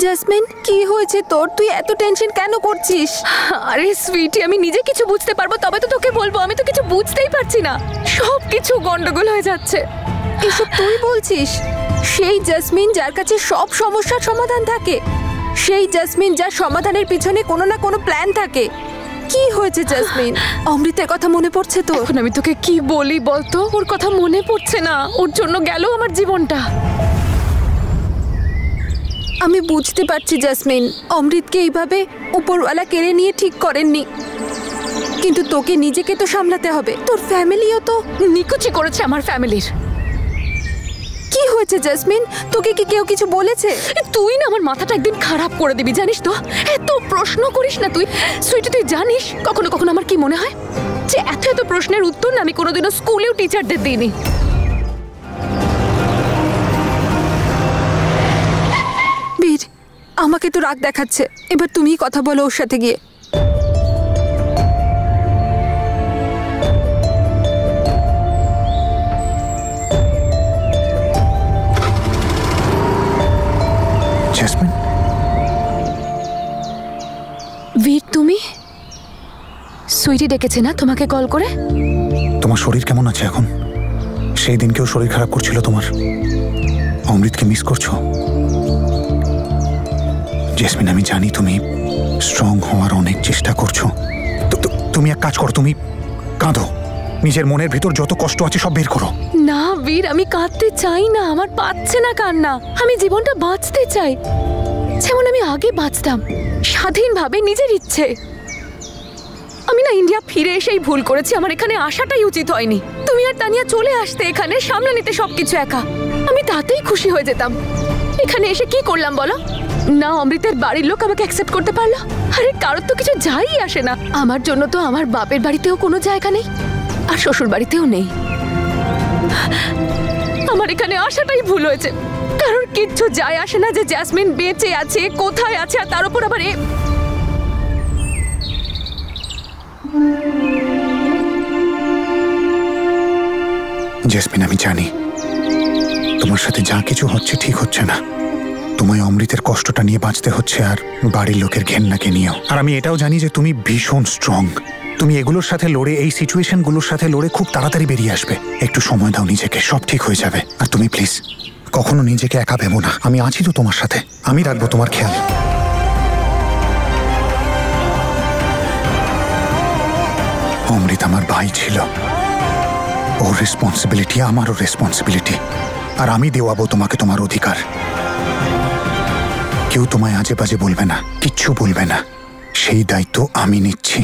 Jasmine, কি হয়েছে তোর? তুই এত টেনশন কেন করছিস? আরে সুইটি, আমি নিজে কিছু বুঝতে পারবো তবে তো তোকে বলবো। আমি তো কিছু বুঝতেই পারছি না, সব কিছু গন্ডগোল হয়ে যাচ্ছে। এসব তুই বলছিস? সেই জেসমিন যার কাছে সব সমস্যার সমাধান থাকে, সেই জেসমিন যার সমাধানের পিছনে কোনো না কোনো প্ল্যান থাকে। কি হয়েছে জেসমিন? অমৃতের কথা মনে পড়ছে তো? এখন আমি তোকে কি বলি বলতো? ওর কথা মনে পড়ছে না, ওর জন্য গেল আমার জীবনটা। আমি বুঝতে পারছি জেসমিন, অমৃতকে এইভাবে উপরওয়ালা কেড়ে নিয়ে ঠিক করেননি, কিন্তু তোকে নিজেকে তো সামলাতে হবে। তোর ফ্যামিলিও তো নিকুচি করেছে আমার ফ্যামিলির। কি হয়েছে জেসমিন? তোকে কি কেউ কিছু বলেছে? তুই না আমার মাথাটা একদিন খারাপ করে দিবি, জানিস তো? এত প্রশ্ন করিস না তুই। সুইটি, তুই জানিস কখনো কখনো আমার কি মনে হয় যে এত এত প্রশ্নের উত্তর না আমি কোনোদিনও স্কুলেও টিচারদের দিইনি। বীর, আমাকে তো রাগ দেখাচ্ছে, এবার তুমিই কথা বলো ওর সাথে গিয়ে। জেসমিন, বীর তুমি? সুইটি ডেকেছে না তোমাকে কল করে? তোমার শরীর কেমন আছে এখন? সেই দিনকেও শরীর খারাপ করছিল তোমার। অমৃতকে মিস করছো? জেসমিন, আমি জানি তুমি স্ট্রং হওয়ার অনেক চেষ্টা করছো। তুমি এক কাজ করো, তুমি কাঁদো, নিজের মনের ভিতর যত কষ্ট আছে সব বের করো। না বীর, আমি কাঁদতে চাই না, আমার পাচ্ছে না কান্না। আমি জীবনটা বাঁচতে চাই যেমন আমি আগে বাঁচতাম, স্বাধীনভাবে, নিজের ইচ্ছে। আমি না ইন্ডিয়া ফিরে এসেই ভুল করেছি, আমার এখানে আসাটাই উচিত হয়নি। তুমি আর তানিয়া চলে আসতে এখানে, সামলে নিতে সবকিছু একা, আমি তাতেই খুশি হয়ে যেতাম। এখানে এসে কি করলাম বলো? না অমৃতের বাড়ির লোক আমাকে অ্যাকসেপ্ট করতে পারলো। আরে কারোর তো কিছু যাই আসে না। আমার জন্য তো আমার বাপের বাড়িতেও কোনো জায়গা নেই, আর শ্বশুর বাড়িতেও নেই। আমার এখানে আসাটাই ভুল হয়েছে। কারোর কিচ্ছু যায় আসে না যে জেসমিন বেঁচে আছে, কোথায় আছে, আর তার উপর আবার জেসমিন, আমি জানি তোমার সাথে যা কিছু হচ্ছে ঠিক হচ্ছে না। তোমায় অমৃতের কষ্টটা নিয়ে বাঁচতে হচ্ছে, আর বাড়ির লোকের ঘেন্নাকে নিয়েও। আর আমি এটাও জানি যে তুমি ভীষণ স্ট্রং। তুমি এগুলোর সাথে লড়ে, এই সিচুয়েশনগুলোর সাথে লড়ে খুব তাড়াতাড়ি বেরিয়ে আসবে। একটু সময় দাও নিজেকে, সব ঠিক হয়ে যাবে। আর তুমি প্লিজ কখনো নিজেকে একা ভেবো না। আমি আছি তো তোমার সাথে, আমি রাখবো তোমার খেয়াল। অমৃত আমার ভাই ছিল, ওর রেসপন্সিবিলিটি আমারও রেসপন্সিবিলিটি, আর আমি দেওয়াবো তোমাকে তোমার অধিকার। কেউ তোমায় আজে বাজে বলবে না, কিচ্ছু বলবে না, সেই দায়িত্ব আমি নিচ্ছি।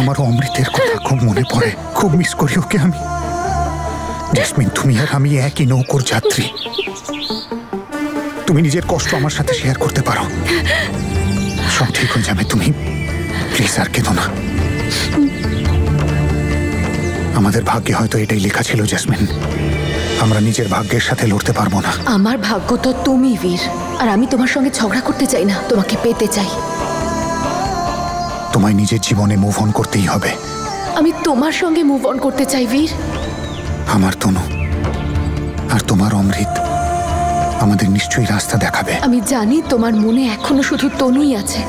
আমারও অমৃতের কথা খুব মনে পড়ে, খুব মিস করি ওকে আমি। জেসমিন, তুমি আর আমি একই নৌকোর যাত্রী। তুমি নিজের কষ্ট আমার সাথে শেয়ার করতে পারো, সব ঠিক হয়ে যাবে। তুমি প্লিজ আর কেঁদো না। আমাদের ভাগ্যে হয়তো এটাই লেখা ছিল জেসমিন, আমরা নিজের ভাগ্যের সাথে লড়তে পারবো না। আমার ভাগ্য তো তুমি বীর, আর আমি তোমার সঙ্গে ঝগড়া করতে চাই না, তোমাকে পেতে চাই। তোমায় নিজের জীবনে মুভ অন করতেই হবে। আমি তোমার সঙ্গে মুভ অন করতে চাই বীর। আমার তনু আর তোমার অমৃত আমাদের নিশ্চয়ই রাস্তা দেখাবে। আমি জানি তোমার মনে এখনো শুধু তনুই আছে,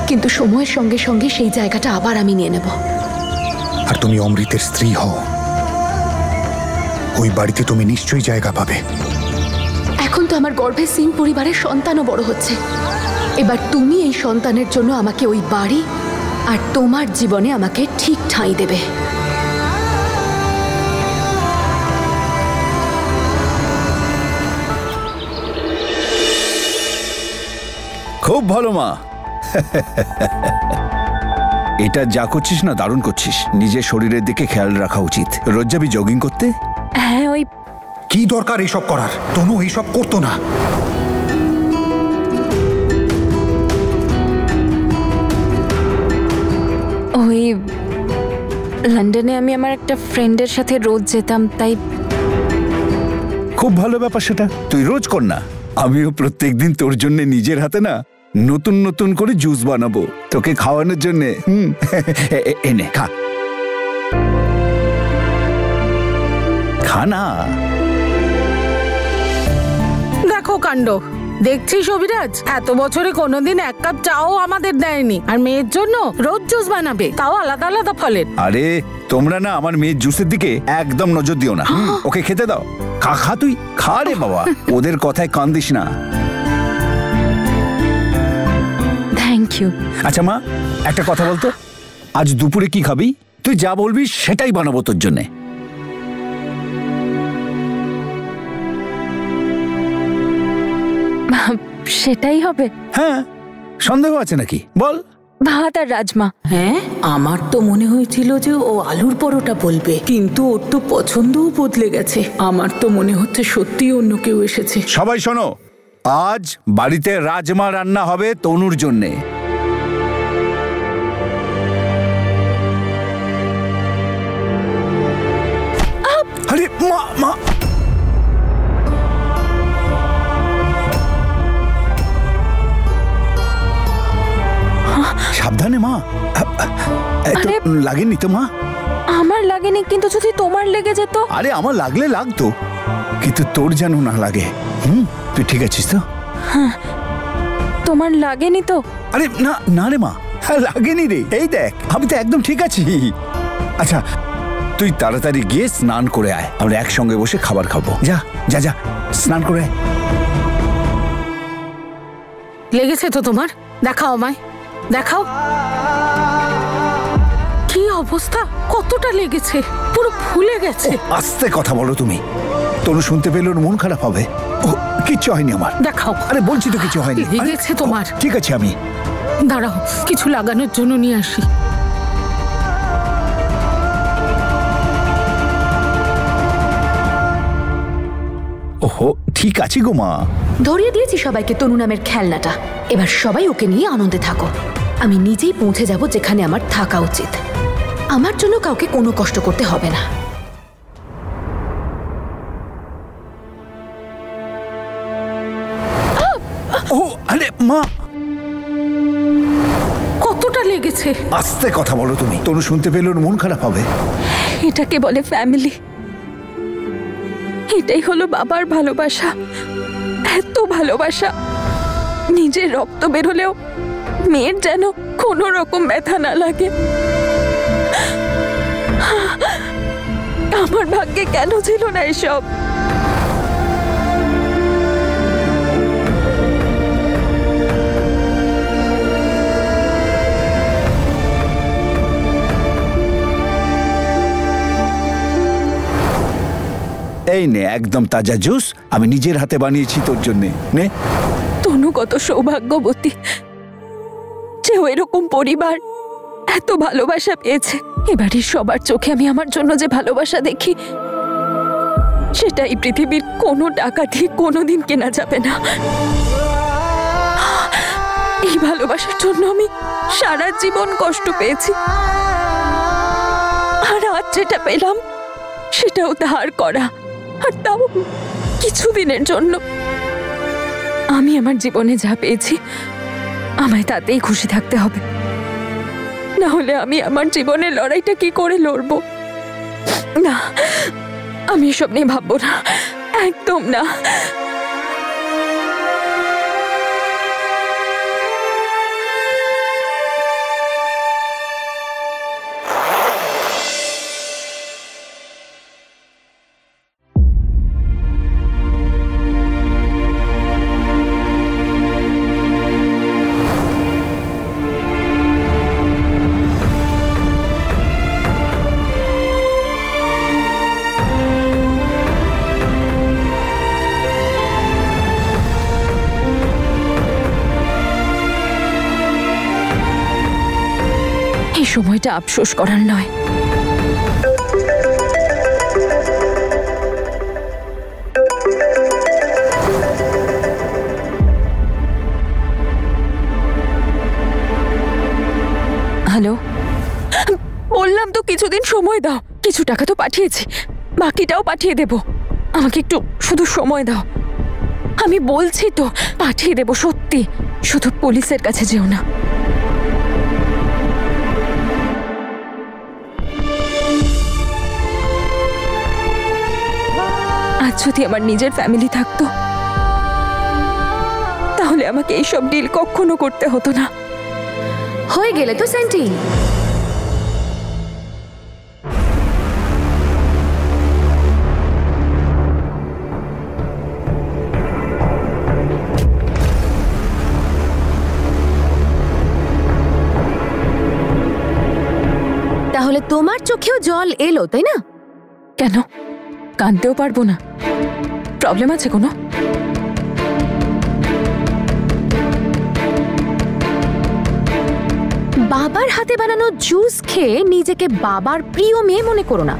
কিন্তু সময়ের সঙ্গে সঙ্গে সেই জায়গাটা আবার আমি নিয়ে নেব। আর তুমি অমৃতের স্ত্রী হও, ওই বাড়িতে তুমি নিশ্চয়ই জায়গা পাবে। এখন তো আমার গর্ভে সিং পরিবারের সন্তানও বড় হচ্ছে, এবার তুমি এই সন্তানের জন্য আমাকে ওই বাড়ি আর তোমার জীবনে আমাকে ঠিক ঠাঁই দেবে। খুব ভালো মা। এটা যা করছিস না দারুণ করছিস। নিজের শরীরের দিকে খেয়াল রাখা উচিত। রোজ যাবি জগিং করতে? হ্যাঁ, ওই কি দরকার এইসব করার? তনু এইসব করতো না। ওই লন্ডনে আমি আমার একটা ফ্রেন্ডের সাথে রোজ যেতাম, তাই। খুব ভালো ব্যাপার সেটা, তুই রোজ কর না। আমিও প্রত্যেকদিন তোর জন্য নিজের হাতে না নতুন নতুন করে জুস বানাবো তোকে খাওয়ানোর জন্য। এনে খা, খা না। দেখো কাণ্ড, দেখছিস অভিরাজ, এত বছরে কোনোদিন এক কাপ চাও আমাদের দেয়নি, আর মেয়ের জন্য রোজ জুস বানাবে, তাও আলাদা আলাদা ফলের। আরে তোমরা না আমার মেয়ের জুসের দিকে একদম নজর দিও না। ওকে খেতে দাও। খা খা, তুই খা রে বাবা, ওদের কথায় কান দিস না। Thank you. আচ্ছা মা, একটা কথা বলতো, আজ দুপুরে কি খাবি? তুই যা বলবি সেটাই বানাবো তোর জন্যে। সেটাই হবে। হ্যাঁ, সন্দেহ আছে নাকি বল? ভাত আর রাজমা। হ্যাঁ, আমার তো মনে হয়েছিল যে ও আলুর পরোটা বলবে, কিন্তু ওর তো পছন্দও বদলে গেছে। আমার তো মনে হচ্ছে সত্যি অন্য কেউ এসেছে। সবাই শোনো, আজ বাড়িতে রাজমা রান্না হবে তনুর জন্যে। আরে মা, মা সাবধানে মা। আরে লাগেনি তো মা? আমার লাগেনি, কিন্তু যদি তোমার লেগে যেত? আরে আমার লাগলে লাগতো, কিন্তু তোর যেন না লাগে। তুই ঠিক আছিস তো? তোমার লাগেনি তো? আরে না না রে মা, লাগেনি রে। এই দেখ, আমি তো একদম ঠিক আছি। আচ্ছা তুই তাড়াতাড়ি গিয়ে স্নান করে আয়, আমরা একসঙ্গে বসে খাবার খাবো। যা যা যা, স্নান করে আয়। লেগেছে তো তোমার? দেখাও আমায়, দেখাও। কি অবস্থা, কতটা লেগেছে, পুরো ফুলে গেছে। আস্তে কথা বলো তুমি, তনু শুনতে পেলে ওর মন খারাপ হবে। ও কিচ্ছু হয়নি আমার। দেখাও। আরে বলছি তো কিছু হয়নি। লেগেছে তোমার? ঠিক আছে, আমি দাঁড়াও, কিছু লাগানোর জন্য নিয়ে আসি। ওহো, ঠিক আছে গো মা। ধরিয়ে দিয়েছি সবাইকে তনু নামের খেলনাটা। এবার সবাই ওকে নিয়ে আনন্দে থাকো। আমি নিজেই পৌঁছে যাব যেখানে আমার থাকা উচিত। আমার জন্য কাউকে কোনো কষ্ট করতে হবে না। ও আরে মা, কতটা লেগেছে? আস্তে কথা বলো তুমি, তনু শুনতে পেলে ওর মন খারাপ হবে। এটাকে বলে ফ্যামিলি। এটাই হলো বাবার ভালোবাসা। এত ভালোবাসা, নিজের রক্ত বেরোলেও মেয়ের যেন কোনো রকম ব্যথা না লাগে। আমার ভাগ্যে কেন ছিল না এসব? এই নে একদম তাজা জুস, আমি নিজের হাতে বানিয়েছি তোর জন্যে। নে। তনু কত সৌভাগ্যবতী যে ও এরকম পরিবার, এত ভালোবাসা পেয়েছে। এবারে সবার চোখে আমি আমার জন্য যে ভালোবাসা দেখি, সেটা এই পৃথিবীর কোনো টাকা দিয়ে কোনোদিন কেনা যাবে না। এই ভালোবাসার জন্য আমি সারা জীবন কষ্ট পেয়েছি, আর আজ যেটা পেলাম সেটাও ধার করা, আর তাও কিছুদিনের জন্য। আমি আমার জীবনে যা পেয়েছি আমায় তাতেই খুশি থাকতে হবে, না হলে আমি আমার জীবনের লড়াইটা কি করে লড়বো? না, আমি এসব নিয়ে ভাববো না, একদম না। এই সময়টা আফসোস করার নয়। সময় দাও। কিছু টাকা তো পাঠিয়েছি, বাকিটাও পাঠিয়ে দেব। আমাকে একটু শুধু সময় দাও। আমি বলছি তো পাঠিয়ে দেব, সত্যি। শুধু পুলিশের কাছে যেও না। আজ যদি আমার নিজের ফ্যামিলি থাকতো তাহলে আমাকে এইসব ডিল কখনো করতে হতো না। হয়ে গেলে তো স্যান্টি। তাহলে তোমার চোখেও জল এলো, তাই না? কেন, কাঁদতেও পারবো না? প্রবলেম আছে কোনো? বাবার হাতে বানানো জুস খেয়ে নিজেকে বাবার প্রিয় মেয়ে মনে করো না।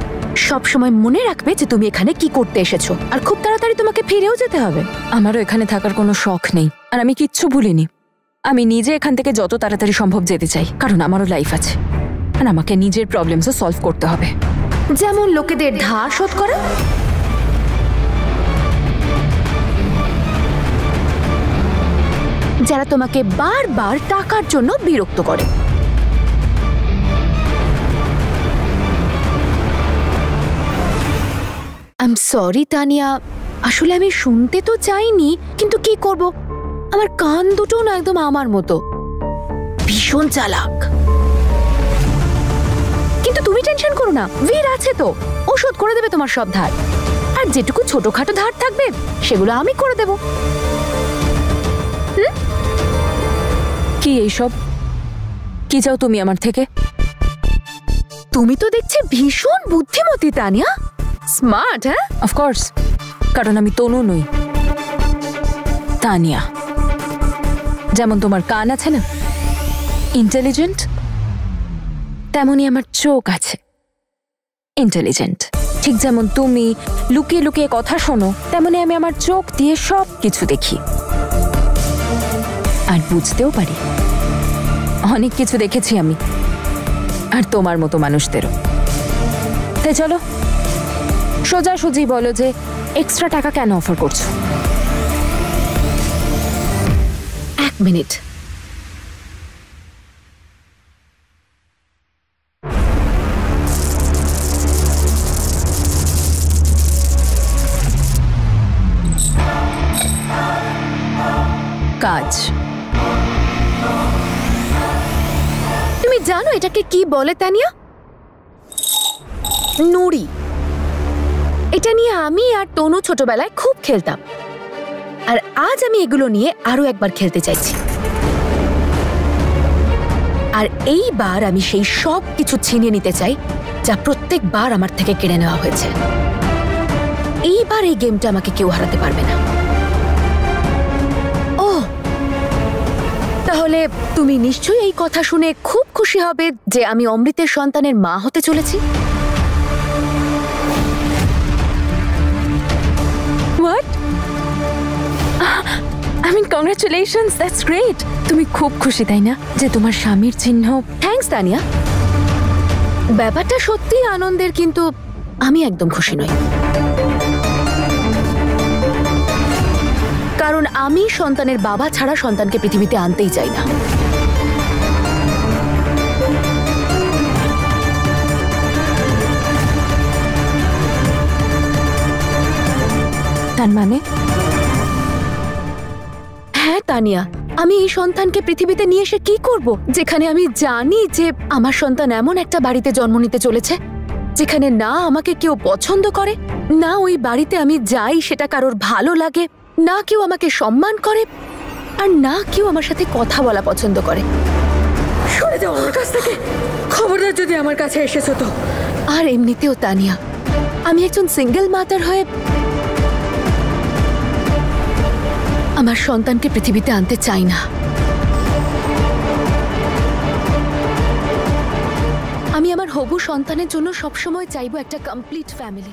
সব সময় মনে রাখবে যে তুমি এখানে কি করতে এসেছো, আর খুব তাড়াতাড়ি তোমাকে ফিরেও যেতে হবে। আমারও এখানে থাকার কোনো শখ নেই, আর আমি কিচ্ছু ভুলিনি। আমি নিজে এখান থেকে যত তাড়াতাড়ি সম্ভব যেতে চাই, কারণ আমারও লাইফ আছে আর আমাকে নিজের প্রবলেমসও সলভ করতে হবে। যেমন লোকেদের ধার শোধ করা, যারা তোমাকে বারবার টাকার জন্য বিরক্ত করে। আই এম সরি তানিয়া, আসলে আমি শুনতে তো চাইনি, কিন্তু কি করব, আমার কান দুটো না একদম আমার মতো, ভীষণ চালাক। কিন্তু তুমি টেনশন করো না, বীর আছে তো, ও শোধ করে দেবে তোমার সব ধার। আর যেটুকু ছোটখাটো ধার থাকবে সেগুলো আমি করে দেব। কি এইসব? কি চাও তুমি আমার থেকে? তুমি তো দেখছি ভীষণ বুদ্ধিমতী তানিয়া, স্মার্ট। হ্যাঁ, অফকোর্স, কারণ আমি তনু নই, তানিয়া। যেমন তোমার কান আছে না, ইন্টেলিজেন্ট, তেমনই আমার চোখ আছে, ইন্টেলিজেন্ট। ঠিক যেমন তুমি লুকিয়ে লুকিয়ে কথা শোনো, তেমনি আমি আমার চোখ দিয়ে সব কিছু দেখি আর বুঝতেও পারি। অনেক কিছু দেখেছি আমি, আর তোমার মতো মানুষদেরও। তাই চলো সোজাসুজি বলো যে এক্সট্রা টাকা কেন অফার করছো? এক মিনিট। কাজ। তুমি জানো এটাকে কি বলে তানিয়া? নুড়ি। এটা নিয়ে আমি আর তনু ছোটবেলায় খুব খেলতাম, আর আজ আমি এগুলো নিয়ে আরো একবার খেলতে চাইছি। আর এইবার আমি সেই সব কিছু ছিনিয়ে নিতে চাই যা প্রত্যেকবার আমার থেকে কেড়ে নেওয়া হয়েছে। এইবার এই গেমটা আমাকে কেউ হারাতে পারবে না। ও, তাহলে তুমি নিশ্চয়ই এই কথা শুনে খুব খুশি হবে যে আমি অমৃতের সন্তানের মা হতে চলেছি। What? I mean, congratulations, that's great. তুমি খুব খুশি তাই না যে তোমার স্বামীর চিহ্ন? থ্যাঙ্কস তানিয়া, ব্যাপারটা সত্যি আনন্দের, কিন্তু আমি একদম খুশি নই। কারণ আমি সন্তানের বাবা ছাড়া সন্তানকে পৃথিবীতে আনতেই চাই না। তার মানে? হ্যাঁ তানিয়া, আমি এই সন্তানকে পৃথিবীতে নিয়ে এসে কি করব, যেখানে আমি জানি যে আমার সন্তান এমন একটা বাড়িতে জন্ম নিতে চলেছে যেখানে না আমাকে কেউ পছন্দ করে, না ওই বাড়িতে আমি যাই সেটা কারোর ভালো লাগে, না কেউ আমাকে সম্মান করে, আর না কেউ আমার সাথে কথা বলা পছন্দ করে। সরে যাও আমার কাছ থেকে, খবরদার যদি আমার কাছে এসেছো তো। আর এমনিতেও তানিয়া, আমি একজন সিঙ্গেল মাতার হয়ে আমার সন্তানকে পৃথিবীতে আনতে চাই না। আমি আমার হবু সন্তানের জন্য সবসময় চাইবো একটা কমপ্লিট ফ্যামিলি।